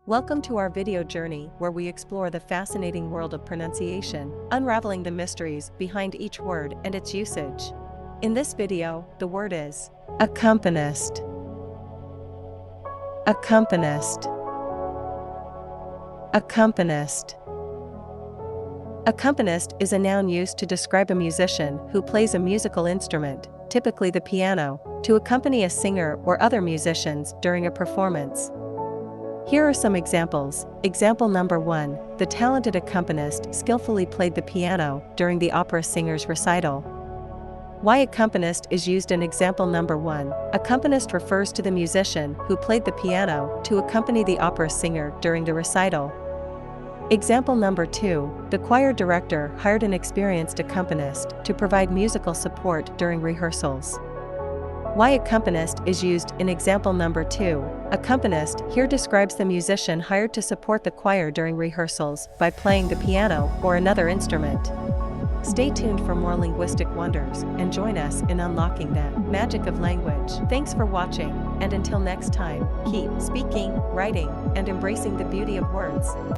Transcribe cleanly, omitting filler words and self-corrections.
Welcome to our video journey where we explore the fascinating world of pronunciation, unraveling the mysteries behind each word and its usage. In this video, the word is accompanist. Accompanist. Accompanist. Accompanist is a noun used to describe a musician who plays a musical instrument, typically the piano, to accompany a singer or other musicians during a performance. Here are some examples. Example number 1. The talented accompanist skillfully played the piano during the opera singer's recital. Why accompanist is used in example number 1. Accompanist refers to the musician who played the piano to accompany the opera singer during the recital. Example number 2. The choir director hired an experienced accompanist to provide musical support during rehearsals. Why accompanist is used in example number 2. Accompanist here describes the musician hired to support the choir during rehearsals by playing the piano or another instrument. Stay tuned for more linguistic wonders and join us in unlocking the magic of language. Thanks for watching, and until next time, keep speaking, writing, and embracing the beauty of words.